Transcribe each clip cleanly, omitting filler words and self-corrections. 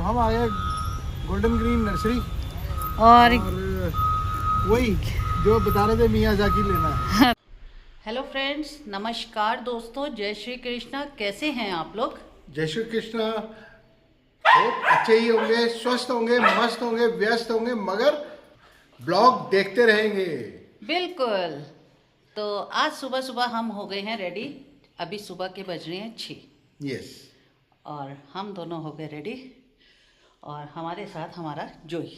हम आ गए golden green nursery और वही जो बता रहे थे मियाज़ाकी लेना है। हेलो फ्रेंड्स, नमस्कार दोस्तों, जय श्री कृष्णा। कैसे हैं आप लोग? जय श्री कृष्णा। बहुत अच्छे ही होंगे, स्वस्थ होंगे, मस्त होंगे, व्यस्त होंगे, मगर ब्लॉग देखते रहेंगे। बिल्कुल। तो आज सुबह सुबह हम हो गए हैं रेडी। अभी सुबह के बज रहे हैं 6 यस। और हम दोनों हो गए रेडी और हमारे साथ हमारा जोई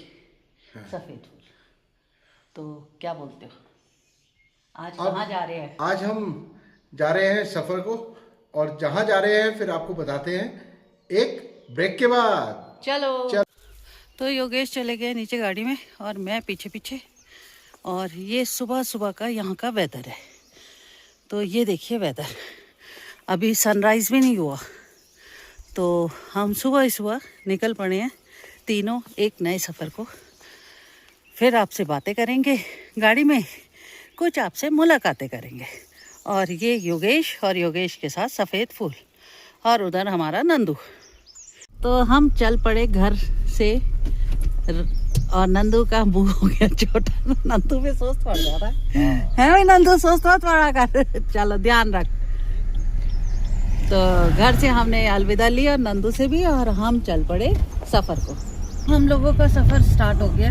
सफ़ेद फूल। तो क्या बोलते हो, आज कहाँ जा रहे हैं? आज हम जा रहे हैं सफ़र को, और जहाँ जा रहे हैं फिर आपको बताते हैं एक ब्रेक के बाद। चलो। तो योगेश चले गए नीचे गाड़ी में और मैं पीछे पीछे। और ये सुबह सुबह का यहाँ का वेदर है। तो ये देखिए वेदर, अभी सनराइज़ भी नहीं हुआ। तो हम सुबह सुबह निकल पड़े हैं तीनों एक नए सफ़र को। फिर आपसे बातें करेंगे गाड़ी में, कुछ आपसे मुलाकातें करेंगे। और ये योगेश और योगेश के साथ सफ़ेद फूल और उधर हमारा नंदू। तो हम चल पड़े घर से और नंदू का मुंह हो गया छोटा। नंदू पे सोच पड़ जा रहा है भाई, नंदू सोच तो पड़ा कर। चलो ध्यान रख। तो घर से हमने अलविदा ली और नंदू से भी, और हम चल पड़े सफ़र को। हम लोगों का सफ़र स्टार्ट हो गया।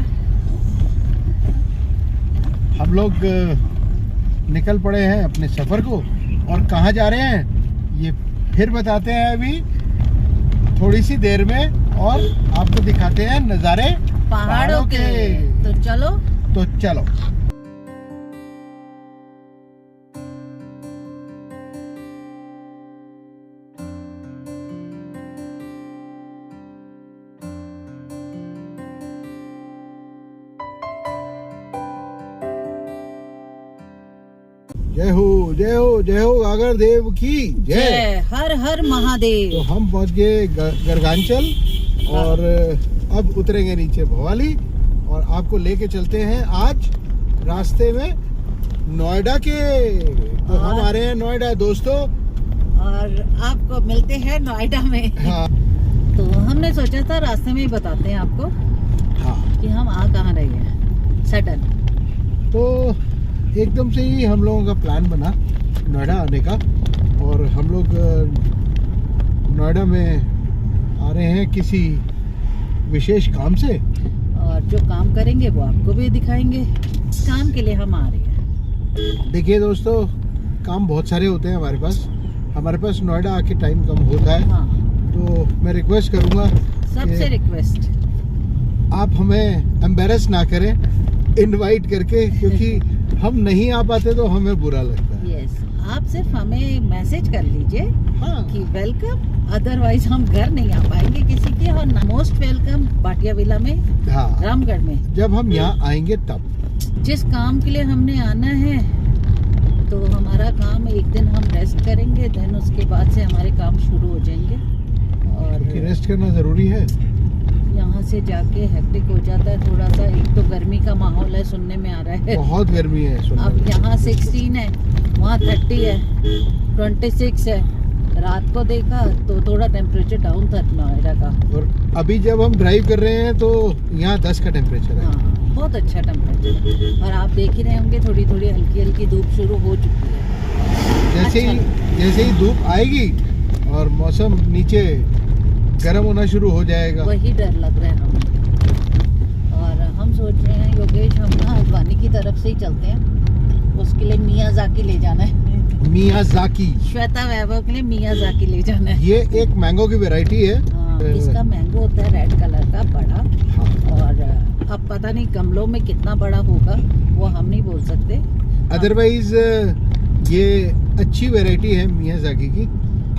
हम लोग निकल पड़े हैं अपने सफ़र को, और कहाँ जा रहे हैं ये फिर बताते हैं अभी थोड़ी सी देर में, और आपको दिखाते हैं नज़ारे पहाड़ों के। तो चलो। जय हो जय हो जय हो गागर देव की जय। हर हर महादेव। तो हम पहुंच गए गरगांचल, और अब उतरेंगे नीचे भवाली, और आपको लेके चलते हैं आज रास्ते में नोएडा के। तो हम आ रहे हैं नोएडा दोस्तों, और आपको मिलते हैं नोएडा में। हाँ। तो हमने सोचा था रास्ते में ही बताते हैं आपको हाँ। कि हम आ कहाँ रहे हैं सडन। तो एकदम से ही हम लोगों का प्लान बना नोएडा आने का, और हम लोग नोएडा में आ रहे हैं किसी विशेष काम से, और जो काम करेंगे वो आपको भी दिखाएंगे। इस काम के लिए हम आ रहे हैं। देखिए दोस्तों, काम बहुत सारे होते हैं हमारे पास नोएडा आके टाइम कम होता है। हाँ। तो मैं रिक्वेस्ट करूँगा, सबसे रिक्वेस्ट, आप हमें एम्बेरस ना करें इनवाइट करके, क्योंकि हम नहीं आ पाते तो हमें बुरा लगता है। यस, आप सिर्फ हमें मैसेज कर लीजिए कि वेलकम, अदरवाइज हम घर नहीं आ पाएंगे किसी के। और मोस्ट वेलकम भाटिया विला में, हाँ, रामगढ़ में। जब हम यहाँ आएंगे तब। जिस काम के लिए हमने आना है, तो हमारा काम एक दिन हम रेस्ट करेंगे, देन उसके बाद से हमारे काम शुरू हो जाएंगे। और रेस्ट करना ज़रूरी है। यहाँ से जाके हेक्टिक हो जाता है थोड़ा सा। एक तो गर्मी का माहौल है, सुनने में आ रहा है बहुत गर्मी है। अब यहाँ 16 है, वहाँ 30 है, 26 है। रात को देखा तो थोड़ा टेम्परेचर डाउन था नोएडा का। और अभी जब हम ड्राइव कर रहे हैं तो यहाँ 10 का टेम्परेचर है। हाँ, बहुत अच्छा टेम्परेचर है। और आप देख ही रहे होंगे थोड़ी थोड़ी हल्की हल्की धूप शुरू हो चुकी है। जैसे ही धूप आएगी और मौसम नीचे गर्म होना शुरू हो जाएगा, वही डर लग रहा है हमें। और हम सोच रहे हैं योगेश, हम ना हल्द्वानी की तरफ से ही चलते हैं। उसके लिए मियाज़ाकी ले जाना है। मियाज़ाकी, श्वेता वैभव के लिए मियाज़ाकी ले जाना है। ये एक मैंगो की वैरायटी है। हाँ, इसका मैंगो होता है रेड कलर का बड़ा। हाँ। और अब पता नहीं गमलों में कितना बड़ा होगा, वो हम नहीं बोल सकते। अदरवाइज ये अच्छी वैरायटी है मियाज़ाकी की।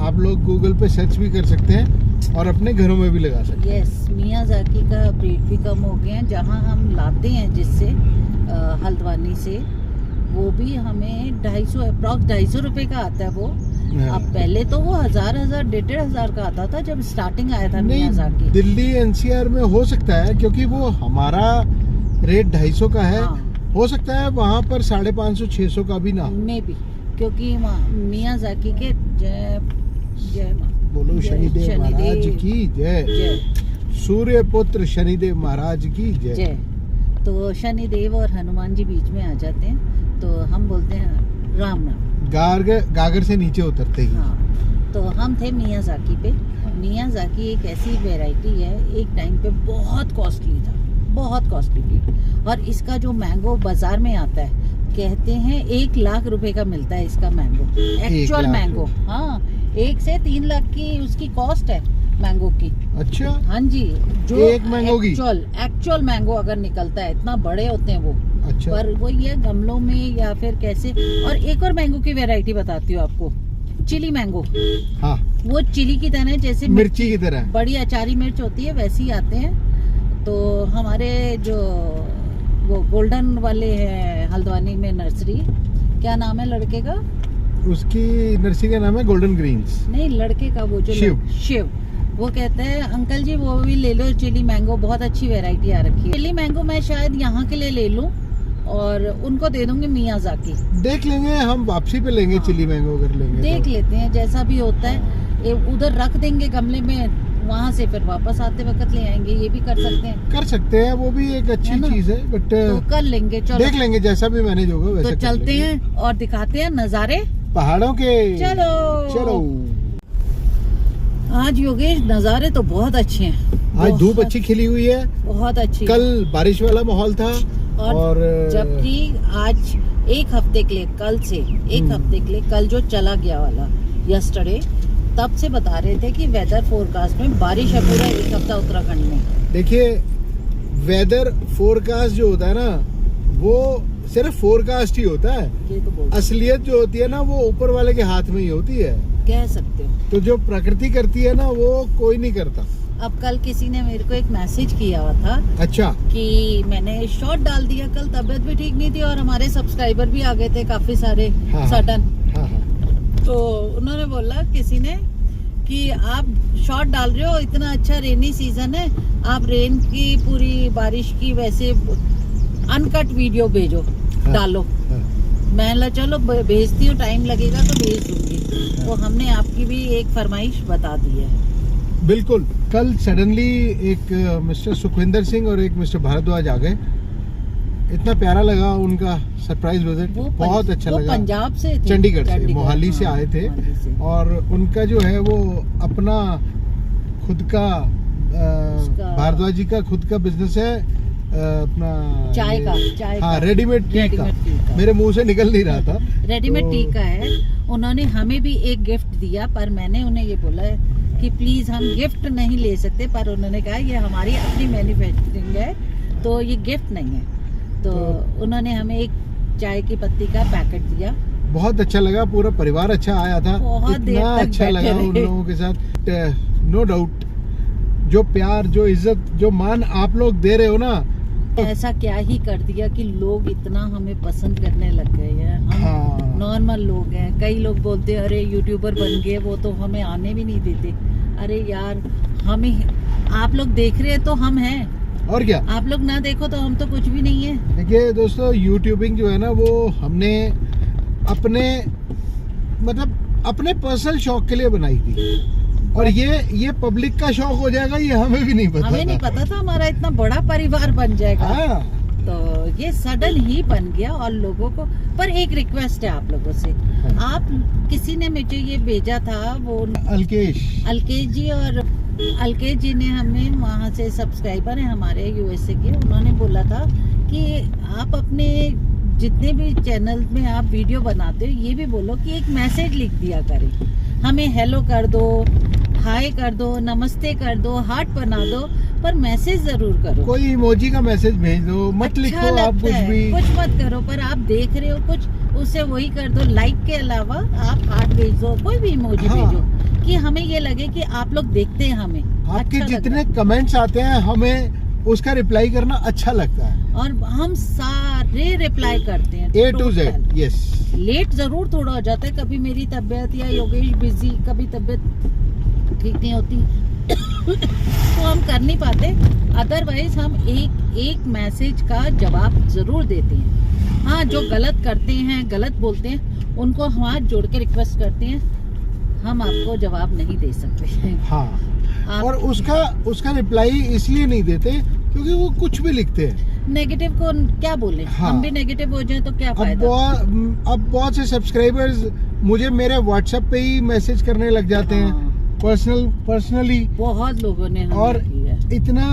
आप लोग गूगल पे सर्च भी कर सकते हैं और अपने घरों में भी लगा सकते हैं। यस, मियाज़ाकी का ब्रीड भी कम हो गए हैं। जहाँ हम लाते हैं जिससे हल्द्वानी से, वो भी हमें 250 अप्रॉक्स 250 रुपये का आता है वो। अब पहले तो वो 1,500 का आता था जब स्टार्टिंग आया था मियाज़ाकी। दिल्ली एनसीआर में हो सकता है, क्योंकि वो हमारा रेट 250 का है। हाँ। हो सकता है वहाँ पर 550-600 का भी ना, मे भी, क्योंकि मियाज़ाकी के जय बोलो शनिदेव महाराज की जय। सूर्य पुत्र शनिदेव महाराज की जय। जय। तो शनिदेव और हनुमान जी बीच में आ जाते हैं, तो हम बोलते हैं राम राम। गागर से नीचे उतरते ही। हाँ, तो हम थे मियाज़ाकी पे। मियाज़ाकी एक ऐसी वैरायटी है, एक टाइम पे बहुत कॉस्टली था, बहुत कॉस्टली थी। और इसका जो मैंगो बाजार में आता है, कहते हैं 1 लाख रुपए का मिलता है इसका मैंगो, एक्चुअल मैंगो। हाँ, 1 से 3 लाख की उसकी कॉस्ट है मैंगो की। अच्छा। हाँ जी, जो एक मैंगो की एक्चुअल मैंगो अगर निकलता है, इतना बड़े होते हैं वो। अच्छा। पर वो ये गमलों में या फिर कैसे। और एक और मैंगो की वैरायटी बताती हूँ आपको, चिली मैंगो। हाँ, वो चिली की तरह, जैसे मिर्ची की तरह बड़ी अचारी मिर्च होती है, वैसे ही आते हैं। तो हमारे जो वो गोल्डन वाले हैं हल्द्वानी में नर्सरी, क्या नाम है लड़के का? उसकी नर्सरी का नाम है गोल्डन ग्रीन्स। नहीं, लड़के का वो जो शिव। वो कहते हैं अंकल जी वो भी ले लो चिली मैंगो, बहुत अच्छी वैरायटी आ रखी है। चिली मैंगो मैं शायद यहाँ के लिए ले लूँ और उनको दे दूंगी मियाज़ाकी। देख लेंगे, हम वापसी पे लेंगे। हाँ। चिली मैंगो अगर लेंगे देख तो लेते हैं, जैसा भी होता है। उधर रख देंगे गमले में, वहाँ से फिर वापस आते वक्त ले आएंगे, ये भी कर सकते हैं। वो भी एक अच्छी चीज है, बट तो कर लेंगे। चलो देख लेंगे, जैसा भी मैनेज होगा वैसे। तो चलते हैं और दिखाते हैं नज़ारे पहाड़ों के। चलो। आज योगेश नज़ारे तो बहुत अच्छे हैं। आज धूप अच्छी खिली हुई है, बहुत अच्छी। कल बारिश वाला माहौल था। और जबकि आज एक हफ्ते के लिए, कल से एक हफ्ते के लिए, कल जो चला गया वाला यस्टरडे, तब से बता रहे थे कि वेदर फोरकास्ट में बारिश है पूरा 1 हफ्ता उत्तराखंड में। देखिए, वेदर फोरकास्ट जो होता है ना, वो सिर्फ फोरकास्ट ही होता है। ये तो असलियत जो होती है ना, वो ऊपर वाले के हाथ में ही होती है, कह सकते हो। तो जो प्रकृति करती है ना, वो कोई नहीं करता। अब कल किसी ने मेरे को एक मैसेज किया हुआ था। अच्छा। कि मैंने शॉर्ट डाल दिया, कल तबीयत भी ठीक नहीं थी और हमारे सब्सक्राइबर भी आ गए थे काफी सारे। हाँ, सडन। हाँ, हाँ। तो उन्होंने बोला किसी ने कि आप शॉर्ट डाल रहे हो, इतना अच्छा रेनी सीजन है, आप रेन की पूरी बारिश की वैसे अनकट वीडियो भेजो। हाँ, डालो। हाँ। मैं चलो भेजती हूँ, टाइम लगेगा तो भेज दूंगी। तो हमने आपकी भी एक फरमाइश बता दी है। बिल्कुल। कल सडनली एक मिस्टर सुखविंदर सिंह और एक मिस्टर भारद्वाज आ गए। इतना प्यारा लगा उनका सरप्राइज विजिट, बहुत अच्छा लगा। पंजाब से थे, चंडीगढ़ से, मोहाली से आए थे। और उनका जो है वो अपना खुद का भारद्वाज जी का खुद का बिजनेस है, अपना चाय का। हाँ, रेडीमेड टी का। मेरे मुंह से निकल नहीं रहा था। रेडीमेड टी का है। उन्होंने हमें भी एक गिफ्ट दिया, पर मैंने उन्हें ये बोला है कि प्लीज हम गिफ्ट नहीं ले सकते, पर उन्होंने कहा ये हमारी अपनी मैन्युफैक्चरिंग है, तो ये गिफ्ट नहीं है। तो उन्होंने हमें एक चाय की पत्ती का पैकेट दिया। बहुत अच्छा लगा, पूरा परिवार अच्छा आया था। बहुत देर तक अच्छा लगा उन लोगों के साथ। नो डाउट, जो प्यार, जो इज्जत, जो मान आप लोग दे रहे हो ना, ऐसा क्या ही कर दिया कि लोग इतना हमें पसंद करने लग गए हैं। हम नॉर्मल लोग हैं। कई लोग बोलते हैं अरे यूट्यूबर बन गए, वो तो हमें आने भी नहीं देते। अरे यार, हमें आप लोग देख रहे हैं तो हम हैं, और क्या। आप लोग ना देखो तो हम तो कुछ भी नहीं है। देखिए दोस्तों, यूट्यूबिंग जो है ना, वो हमने अपने मतलब अपने पर्सनल शौक के लिए बनाई थी, और ये पब्लिक का शौक हो जाएगा, ये हमें भी नहीं पता हमें नहीं पता था हमारा इतना बड़ा परिवार बन जाएगा। हाँ। तो ये सडन ही बन गया। और लोगों को, पर एक रिक्वेस्ट है आप लोगों से। हाँ। आप किसी ने मुझे ये भेजा था, वो अलकेश जी, और अलकेश जी ने हमें वहाँ से सब्सक्राइबर हैं हमारे यूएसए के, उन्होंने बोला था कि आप अपने जितने भी चैनल में आप वीडियो बनाते हो, ये भी बोलो कि एक मैसेज लिख दिया करें, हमें हेलो कर दो, हाय कर दो, नमस्ते कर दो, हार्ट बना दो, पर मैसेज जरूर करो। कोई इमोजी का मैसेज भेज दो, मत अच्छा लिखो आप कुछ भी, कुछ मत करो, पर आप देख रहे हो कुछ, उससे वही कर दो। लाइक के अलावा आप हार्ट भेज दो, कोई भी इमोजी हाँ। भेजो, कि हमें ये लगे कि आप लोग देखते हैं हमें। आपके अच्छा जितने कमेंट्स आते हैं, हमें उसका रिप्लाई करना अच्छा लगता है, और हम सारे रिप्लाई करते हैं A to Z। Yes. Late जरूर थोड़ा हो जाता है, कभी मेरी तबीयत या योगेश बिजी, कभी तबीयत ठीक नहीं होती तो हम कर नहीं पाते। अदरवाइज हम एक मैसेज का जवाब जरूर देते हैं। हाँ, जो गलत करते हैं, गलत बोलते हैं, उनको हम हाथ जोड़ के रिक्वेस्ट करते हैं, हम आपको जवाब नहीं दे सकते। हाँ, और उसका रिप्लाई इसलिए नहीं देते क्योंकि वो कुछ भी लिखते हैं। नेगेटिव को क्या बोले, हाँ। हम भी नेगेटिव हो जाए तो क्या फायदा। अब बहुत से सब्सक्राइबर्स मुझे मेरे व्हाट्सएप पे ही मैसेज करने लग जाते हैं, पर्सनली। बहुत लोगों ने हमें और किया है। इतना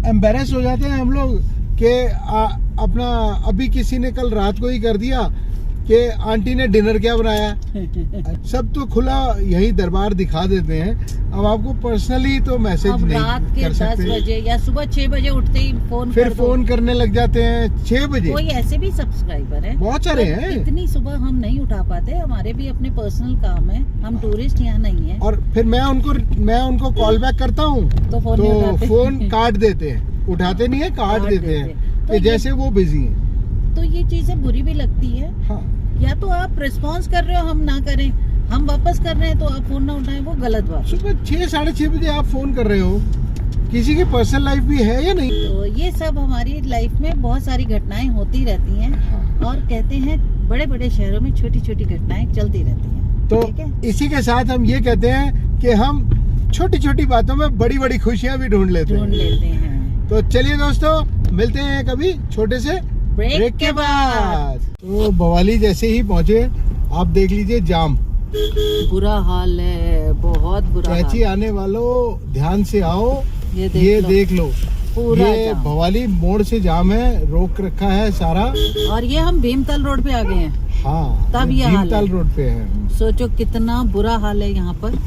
एम्बेरस हो जाते हैं हम लोग कि अपना अभी किसी ने कल रात को ही कर दिया कि आंटी ने डिनर क्या बनाया। सब तो खुला यही दरबार दिखा देते हैं। अब आपको पर्सनली तो मैसेज अब नहीं रात के कर 10 सकते, बजे या सुबह 6 बजे उठते ही फोन फिर कर दो। फोन करने लग जाते हैं 6 बजे। कोई ऐसे भी सब्सक्राइबर है, बहुत सारे पर हैं। इतनी सुबह हम नहीं उठा पाते, हमारे भी अपने पर्सनल काम है, हम टूरिस्ट यहाँ नहीं है। और फिर मैं उनको कॉल बैक करता हूँ तो फोन नहीं तो उठाते। फोन काट देते हैं, उठाते नहीं है, काट देते हैं तो कि जैसे वो बिजी हैं। तो ये चीजें बुरी भी लगती है। हाँ, या तो आप रिस्पॉन्स कर रहे हो, हम ना करें, हम वापस कर रहे हैं तो आप फोन ना उठाएं, वो गलत बात है। सुबह 6 साढ़े 6 बजे आप फोन कर रहे हो, किसी की पर्सनल लाइफ भी है या नहीं। तो ये सब हमारी लाइफ में बहुत सारी घटनाएं होती रहती हैं। हाँ। और कहते हैं बड़े बड़े शहरों में छोटी छोटी घटनाएं चलती रहती हैं। तो ठीक है? इसी के साथ हम ये कहते हैं कि हम छोटी छोटी बातों में बड़ी बड़ी खुशियां भी ढूंढ लेते ढूंढ लेते हैं। तो चलिए दोस्तों, मिलते हैं कभी छोटे से ब्रेक के बाद। तो भवाली जैसे ही पहुंचे, आप देख लीजिए जाम। बुरा हाल है, बहुत बुरा कैची हाल। आने वालों ध्यान से आओ, ये ये देख लो, पूरा ये जाम। भवाली मोड़ से जाम है, रोक रखा है सारा। और ये हम भीमताल रोड पे आ गए हैं। हाँ, तब ये हाल भीमताल है। रोड पे है। सोचो कितना बुरा हाल है यहाँ पर।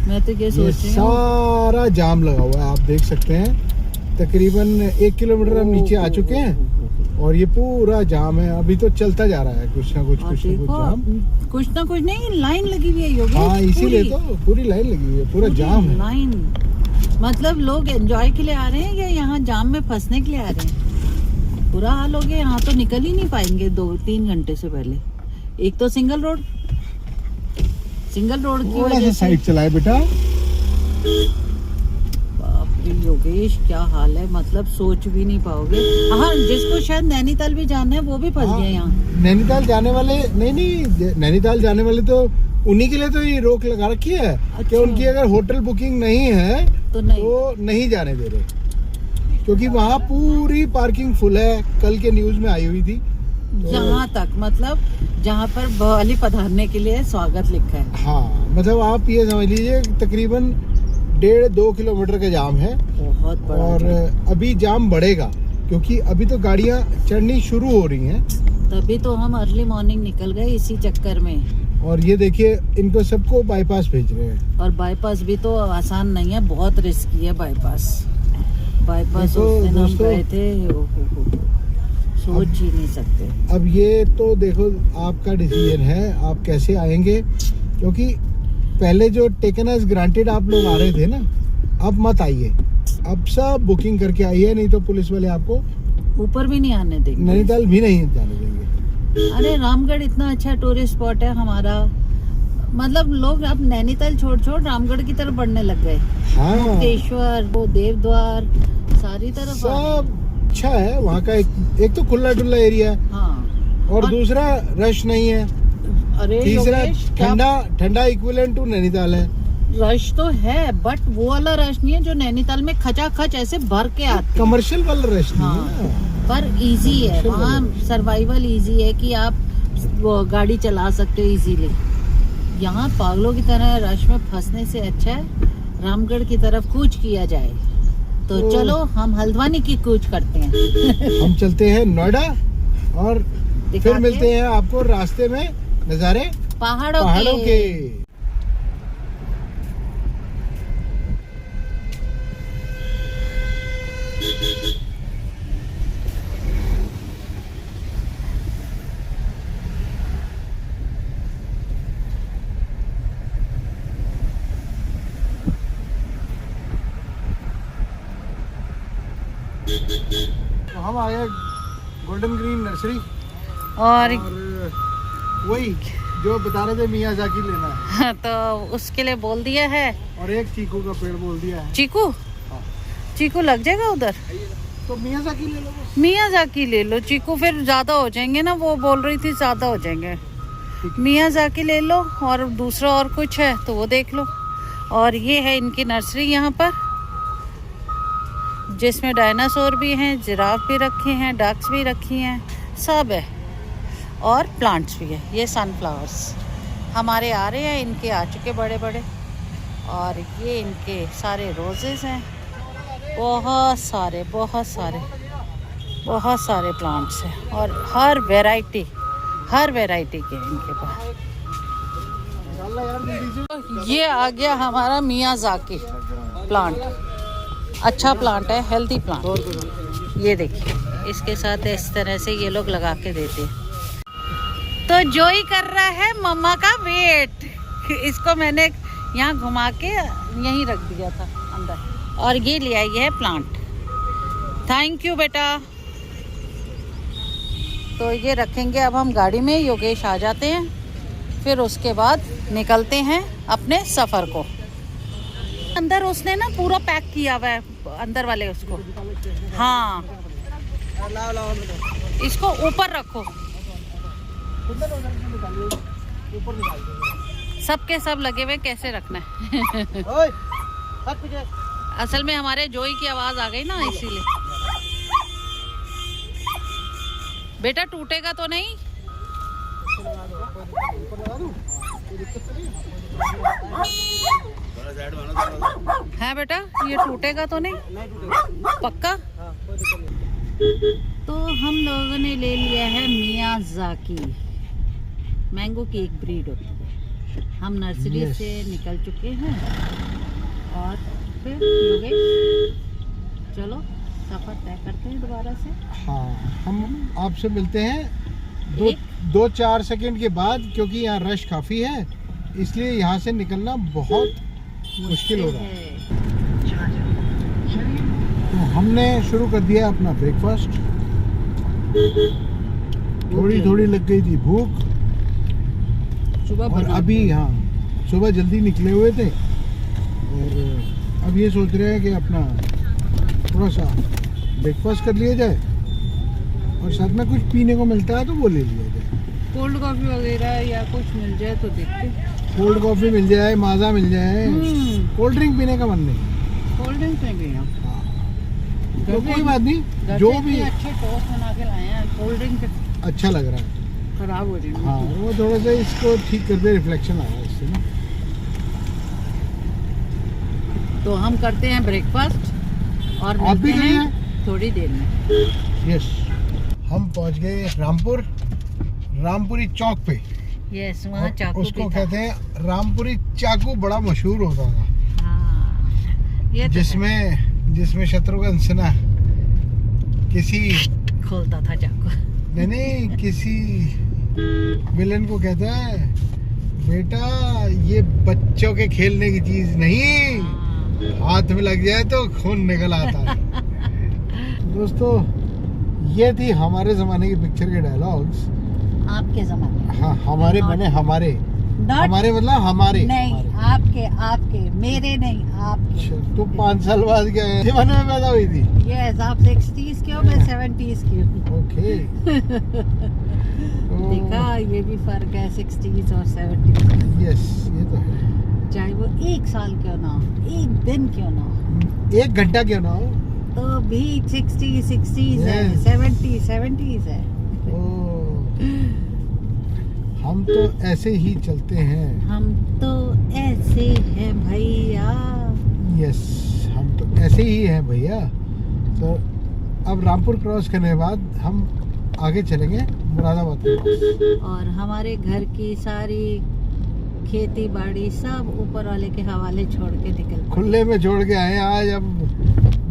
मैं तो ये ये सोच रही हूँ, सारा जाम लगा हुआ है, आप देख सकते हैं। तकरीबन 1 किलोमीटर हम नीचे आ चुके हैं और ये पूरा जाम है। अभी तो चलता जा रहा है कुछ ना कुछ और कुछ ना कुछ देखो जाम। कुछ ना कुछ नहीं, लाइन लगी हुई है योगेश। हाँ, इसीलिए तो पूरी लाइन लगी हुई है, पूरा जाम है। लाइन मतलब लोग एंजॉय के लिए आ रहे हैं या यहाँ जाम में फंसने के लिए आ रहे हैं। बुरा हाल हो गया, यहाँ तो निकल ही नहीं पाएंगे 2-3 घंटे से पहले। एक तो सिंगल रोड की थोड़ा वजह सा से। साइड चलाए बेटा। बाप रे योगेश, क्या हाल है, मतलब सोच भी नहीं पाओगे। हाँ, जिसको शायद नैनीताल भी जाना है वो भी फंस हाँ, गया यहाँ। नैनीताल जाने वाले नहीं, नैनीताल जाने वाले तो उन्हीं के लिए तो ये रोक लगा रखी है कि अच्छा। उनकी अगर होटल बुकिंग नहीं है तो नहीं, तो नहीं जाने दे रहे, क्योंकि वहाँ पूरी पार्किंग फुल है। कल के न्यूज में आई हुई थी। यहाँ तक मतलब जहाँ पर भवाली पधारने के लिए स्वागत लिखा है। हाँ, मतलब आप ये समझ लीजिए तकरीबन 1.5-2 किलोमीटर का जाम है। बहुत बड़ा और जाम। अभी जाम बढ़ेगा क्योंकि अभी तो गाड़ियाँ चढ़नी शुरू हो रही हैं। तभी तो हम अर्ली मॉर्निंग निकल गए इसी चक्कर में। और ये देखिए, इनको सबको बाईपास भेज रहे हैं। और बाईपास भी तो आसान नहीं है, बहुत रिस्की है बाईपास। बाईपास देखो उस दिन हम दोस्तों, गए थे, ओहो, सोच ही नहीं सकते। अब ये तो देखो आपका डिसीजन है, आप कैसे आएंगे, क्योंकि पहले जो टेकन एज ग्रांटेड आप लोग आ रहे थे ना, अब मत आइए। अब सब बुकिंग करके आइए, नहीं तो पुलिस वाले आपको ऊपर भी नहीं आने देंगे। नैनीताल भी नहीं जाने देंगे। अरे रामगढ़ इतना अच्छा टूरिस्ट स्पॉट है हमारा, मतलब लोग अब नैनीताल छोड़ छोड़ रामगढ़ की तरफ बढ़ने लग गए। हाँ, मुक्तेश्वर, वो देवद्वार, सारी तरफ आ रहे सब अच्छा है वहाँ का। एक तो खुला डुल्ला एरिया है, हैं। हाँ, और दूसरा रश नहीं है, अरे तीसरा योगेश, क्या ठंडा इक्विवेलेंट टू नैनीताल है। रश तो है, बट वो वाला रश नहीं है जो नैनीताल में खचाखच ऐसे भर के आते हैं। कमर्शियल वाला रश नहीं हाँ, है ना। पर इजी है Commercial वहाँ, वाला सर्वाइवल इजी है कि आप वो गाड़ी चला सकते हो इजीली। यहाँ पागलों की तरह रश में फंसने से अच्छा है रामगढ़ की तरफ कूच किया जाए। तो चलो हम हल्द्वानी की कूच करते हैं। हम चलते हैं नोएडा और दिखा फिर के मिलते हैं आपको रास्ते में नज़ारे पहाड़ों के। तो हम आ गए गोल्डन ग्रीन नर्सरी, और वही जो बता रहे थे मियाज़ाकी लेना है, तो उसके लिए बोल दिया है। और एक चीकू का पेड़ बोल दिया है। चीकू, हाँ। चीकू लग जाएगा उधर। तो मियाज़ाकी ले लो बस। मियाज़ाकी ले लो, चीकू फिर ज्यादा हो जाएंगे ना, वो बोल रही थी ज्यादा हो जाएंगे। मियाज़ाकी ले लो, और दूसरा और कुछ है तो वो देख लो। और ये है इनकी नर्सरी यहाँ पर, जिसमें डायनासोर भी हैं, जिराफ भी रखे हैं, डक्स भी रखी हैं, सब है और प्लांट्स भी है। ये सनफ्लावर्स हमारे आ रहे हैं, इनके आ चुके बड़े बड़े। और ये इनके सारे रोजेस हैं, बहुत सारे प्लांट्स हैं और हर वैरायटी के हैं इनके पास। ये आ गया हमारा मियाज़ाकी प्लांट, अच्छा प्लांट है, हेल्दी प्लांट। ये देखिए, इसके साथ इस तरह से ये लोग लगा के देते हैं। तो जोई कर रहा है मम्मा का वेट। इसको मैंने यहाँ घुमा के यहीं रख दिया था अंदर, और ये ले आई है प्लांट। थैंक यू बेटा। तो ये रखेंगे अब हम गाड़ी में, योगेश आ जाते हैं, फिर उसके बाद निकलते हैं अपने सफ़र को। अंदर उसने ना पूरा पैक किया हुआ है, अंदर वाले उसको। हाँ, इसको ऊपर रखो, सबके सब लगे हुए, कैसे रखना है। असल में हमारे जोई की आवाज आ गई ना, इसीलिए। बेटा टूटेगा तो नहीं? है बेटा, ये टूटेगा तो नहीं? पक्का? तो हम लोगों ने ले लिया है मियाज़ाकी, मैंगो की एक ब्रीड होती है। हम नर्सरी से निकल चुके हैं और फिर योगेश चलो सफ़र तय करते हैं दोबारा से। हाँ, हम आपसे मिलते हैं 2-4 सेकंड के बाद, क्योंकि यहाँ रश काफ़ी है, इसलिए यहाँ से निकलना बहुत मुश्किल हो रहा है। तो हमने शुरू कर दिया अपना ब्रेकफास्ट। थोड़ी लग गई थी भूख, और अभी हाँ सुबह जल्दी निकले हुए थे, और अब ये सोच रहे हैं कि अपना थोड़ा सा ब्रेकफास्ट कर लिया जाए, और साथ में कुछ पीने को मिलता है तो वो ले लिया जाए। कोल्ड कॉफ़ी वगैरह या कुछ मिल जाए तो देखते। कोल्ड कॉफ़ी मिल जाए, माजा मिल जाए। कोल्ड ड्रिंक पीने का मन नहीं। कोल्ड ड्रिंक नहीं पीना। तो कोई बात नहीं, जो भी अच्छे टोस्ट बना के लाए हैं, कोल्ड ड्रिंक अच्छा लग रहा है, खराब हो रही है। हाँ, वो थोड़ा सा इसको ठीक कर दे, रिफ्लेक्शन आया इससे ना। तो हम करते हैं ब्रेकफास्ट और आप भी मिलते हैं थोड़ी देर में। यस, हम पहुंच गए रामपुरी चौक पे। यस, वहाँ चाकू उसको कहते हैं रामपुरी चाकू, बड़ा मशहूर होता था। हाँ, ये तो जिसमें शत्रुघ्न सिन्हा किसी खोलता था चाकू। नहीं, किसी विलन को कहता है, बेटा ये बच्चों के खेलने की चीज नहीं, हाथ में लग जाए तो खून निकल आता है। दोस्तों, ये थी हमारे जमाने की पिक्चर के डायलॉग्स। आपके जमाने? हाँ, हमारे बने, हमारे मतलब हमारे नहीं, आपके मेरे नहीं, आपके। तो 5 साल बाद क्या जमाने में पैदा हुई थी? यस, आप 60s के हो, मैं 70s की हूँ। ओके। देखा, ये भी फर्क है 60s और 70s। यस, ये तो है। चाहे वो 1 साल क्यों ना हो, 1 दिन क्यों ना हो, 1 घंटा क्यों ना हो, तो भी 60s है, 70s है। हम तो ऐसे ही चलते हैं। हम तो ऐसे हैं भैया। यस, हम तो ऐसे ही हैं भैया। तो अब रामपुर क्रॉस करने के बाद हम आगे चलेंगे मुरादाबाद के पास। और हमारे घर की सारी खेती बाड़ी सब ऊपर वाले के हवाले छोड़ के निकल, खुले में छोड़ के आए आज। अब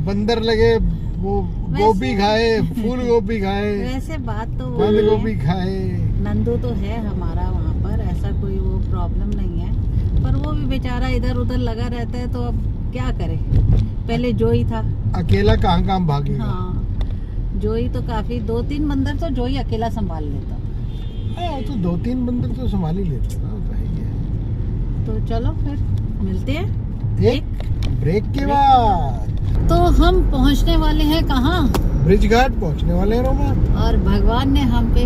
बंदर लगे, वो गोभी खाए, फूल गोभी खाए, वैसे बात तो बंद गोभी खाए। नंदू तो है हमारा वहाँ पर, ऐसा कोई वो प्रॉब्लम नहीं है, पर वो भी बेचारा इधर उधर लगा रहता है, तो अब क्या करे। पहले जोई था, अकेला कहाँ भागेगा। हाँ, जोई तो काफी 2-3 बंदर तो जोई अकेला संभाल लेता। हाँ, तो 2-3 बंदर तो संभाल ही लेते ना, तो है ही है। तो चलो फिर मिलते हैं एक ब्रेक के बाद। तो हम पहुंचने वाले हैं कहाँ? ब्रिज घाट पहुंचने वाले हैं रोमा। और भगवान ने हम पे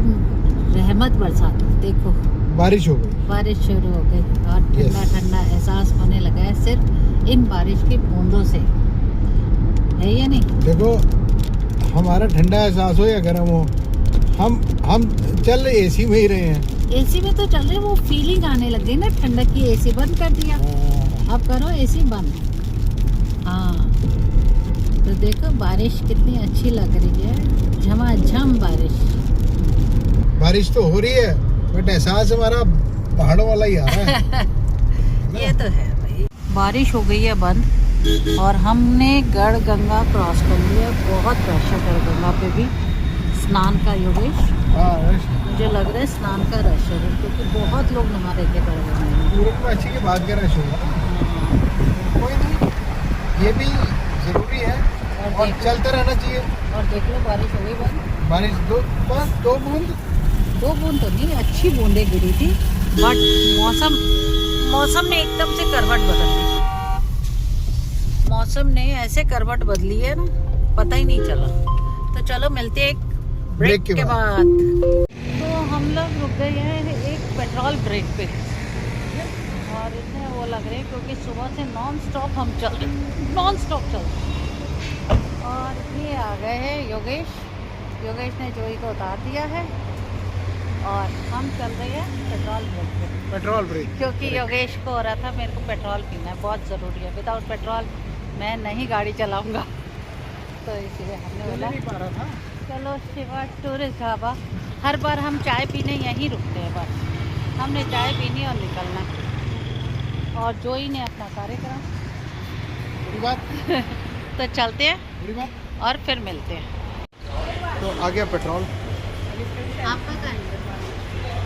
रहमत बरसा दी, देखो बारिश हो गई। बारिश शुरू हो गई और ठंडा Yes. ठंडा एहसास होने लगा है सिर्फ इन बारिश की बूंदों से, है या नहीं? देखो, हमारा ठंडा एहसास हो या गर्म हो, हम चल एसी में ही रहे हैं। एसी में तो चल रहे, वो फीलिंग आने लग गई ना ठंडक की। एसी बंद कर दिया, अब करो एसी बंद। हाँ, तो देखो बारिश कितनी अच्छी लग रही है, झमाझम बारिश। बारिश तो हो रही है बट एहसास हमारा पहाड़ों वाला ही आ रहा है। ये तो है भाई। बारिश हो गई है बंद और हमने गढ़ गंगा क्रॉस कर लिया। बहुत रश है गढ़ गंगा पे भी स्नान का, योगेश। हाँ, मुझे लग रहा है स्नान का रश है क्योंकि बहुत लोग नहा रहे थे गढ़ गंगा में। पूर्णमासी के बाद का रश होगा। कोई नहीं, ये भी जरूरी है और चलता रहना चाहिए। और देख लो बारिश हो गई बंद। बारिश बस दो बूंद तो नहीं, अच्छी बूंदें गिरी थी, बट मौसम ने एकदम से करवट बदल दी। मौसम ने ऐसे करवट बदली है ना, पता ही नहीं चला। तो चलो मिलते हैं एक ब्रेक के बाद। तो हम लोग रुक गए हैं एक पेट्रोल ब्रेक पे और इतने वो लग रहे हैं क्योंकि सुबह से नॉन स्टॉप हम चल रहे और ये आ गए हैं योगेश ने जोई को उतार दिया है और हम चल रहे हैं पेट्रोल ब्रेक पे, क्योंकि योगेश को हो रहा था मेरे को पेट्रोल पीना है, बहुत ज़रूरी है। विदाउट पेट्रोल मैं नहीं गाड़ी चलाऊंगा, तो इसलिए हमने बोला नहीं पा रहा था। चलो शिवा टूरिस्ट ढाबा। हर बार हम चाय पीने यहीं रुकते हैं, बस हमने चाय पीनी और निकलना। और जोई ने अपना कार्यक्रम बुरी बात तो चलते हैं बुरी बात। और फिर मिलते हैं। तो आ गया पेट्रोल। आपका क्या है?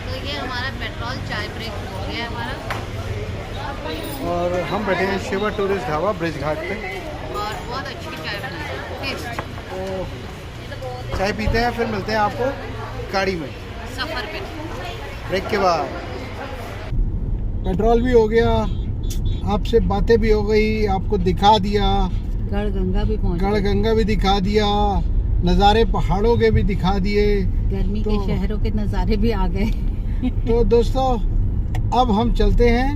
तो ये हमारा पेट्रोल चाय ब्रेक हो गया है हमारा और हम बैठे हैं शिवा टूरिस्ट ढाबा ब्रिज घाट पे। और बहुत अच्छी चाय बनाई है, टेस्ट। तो चाय पीते हैं, फिर मिलते हैं आपको गाड़ी में सफ़र पे ब्रेक के बाद। पेट्रोल भी हो गया, आपसे बातें भी हो गई, आपको दिखा दिया, गढ़ गंगा भी पहुंच गढ़ गए। गंगा भी दिखा दिया, नज़ारे पहाड़ों के भी दिखा दिए। गर्मी के तो- शहरों के नज़ारे भी आ गए। तो दोस्तों, अब हम चलते हैं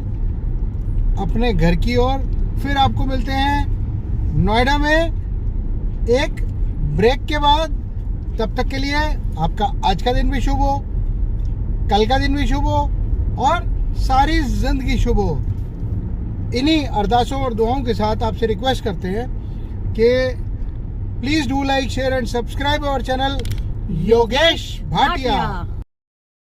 अपने घर की ओर। फिर आपको मिलते हैं नोएडा में एक ब्रेक के बाद। तब तक के लिए आपका आज का दिन भी शुभ हो, कल का दिन भी शुभ हो और सारी जिंदगी शुभ हो। इन्हीं अरदासों और दुआओं के साथ आपसे रिक्वेस्ट करते हैं कि please do like, share and subscribe our channel Yogesh Bhatia.